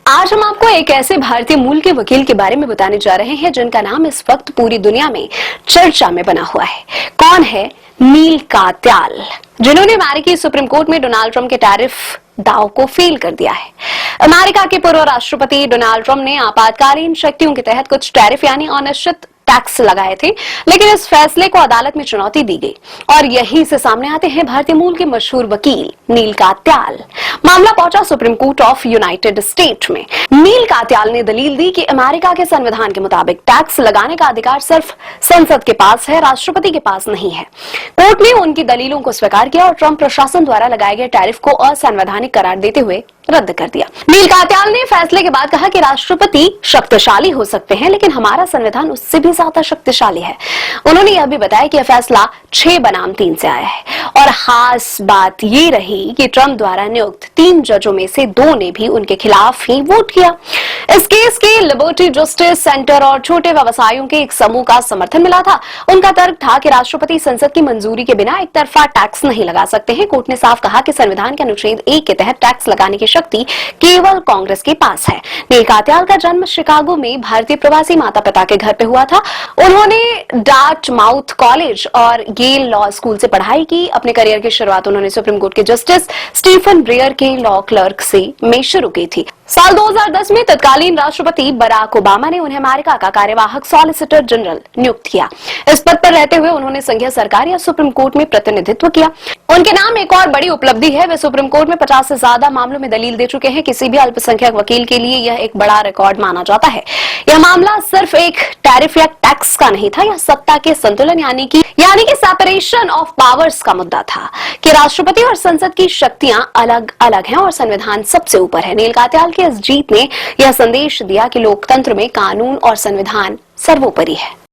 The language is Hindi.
आज हम आपको एक ऐसे भारतीय मूल के वकील के बारे में बताने जा रहे हैं जिनका नाम इस वक्त पूरी दुनिया में चर्चा में बना हुआ है। कौन है? नील कात्याल, जिन्होंने अमेरिकी सुप्रीम कोर्ट में डोनाल्ड ट्रंप के टैरिफ दाव को फेल कर दिया है। अमेरिका के पूर्व राष्ट्रपति डोनाल्ड ट्रंप ने आपातकालीन शक्तियों के तहत कुछ टैरिफ यानी अनिश्चित टैक्स लगाए थे, लेकिन इस फैसले को अदालत में चुनौती दी गई और यहीं से सामने आते हैं भारतीय मूल के मशहूर वकील नील कात्याल। मामला पहुंचा supreme court of United state में। नील कात्याल ने दलील दी कि अमेरिका के संविधान के मुताबिक टैक्स लगाने का अधिकार सिर्फ संसद के पास है, राष्ट्रपति के पास नहीं है। कोर्ट ने उनकी दलीलों को स्वीकार किया और ट्रंप प्रशासन द्वारा लगाए गए टैरिफ को असंवैधानिक करार देते हुए रद्द कर दिया। नील कात्याल ने फैसले के बाद कहा कि राष्ट्रपति शक्तिशाली हो सकते हैं, लेकिन हमारा संविधान उससे भी ज्यादा शक्तिशाली है। उन्होंने यह भी बताया कि यह फैसला 6 बनाम 3 से आया है और खास बात ये रही कि ट्रंप द्वारा नियुक्त 3 जजों में से 2 ने भी उनके खिलाफ ही वोट किया। इस केस के लिबर्टी जस्टिस सेंटर और छोटे व्यवसायियों के एक समूह का समर्थन मिला था। उनका तर्क था कि राष्ट्रपति संसद की मंजूरी के बिना एक तरफा टैक्स नहीं लगा सकते हैं। कोर्ट ने साफ कहा कि संविधान के अनुच्छेद 1 के तहत टैक्स लगाने की शक्ति केवल कांग्रेस के पास है। नील कात्याल का जन्म शिकागो में भारतीय प्रवासी माता पिता के घर पे हुआ था। उन्होंने डार्टमाउथ कॉलेज और येल लॉ स्कूल से पढ़ाई की। अपने करियर की शुरुआत उन्होंने सुप्रीम कोर्ट के जस्टिस स्टीफन ब्रेयर के लॉ क्लर्क में शुरू की थी। साल 2010 में तत्कालीन राष्ट्रपति बराक ओबामा ने उन्हें अमेरिका का कार्यवाहक सॉलिसिटर जनरल नियुक्त किया। इस पद पर रहते हुए उन्होंने संघीय सरकार या सुप्रीम कोर्ट में प्रतिनिधित्व किया। उनके नाम एक और बड़ी उपलब्धि है, वे सुप्रीम कोर्ट में 50 से ज्यादा मामलों में दलील दे चुके हैं। किसी भी अल्पसंख्यक वकील के लिए यह एक बड़ा रिकॉर्ड माना जाता है। यह मामला सिर्फ एक टैरिफ या टैक्स का नहीं था, यह सत्ता के संतुलन यानी कि सेपरेशन ऑफ पावर्स का मुद्दा था कि राष्ट्रपति और संसद की शक्तियां अलग अलग हैं और संविधान सबसे ऊपर है। नील कात्याल की इस जीत ने यह संदेश दिया कि लोकतंत्र में कानून और संविधान सर्वोपरि है।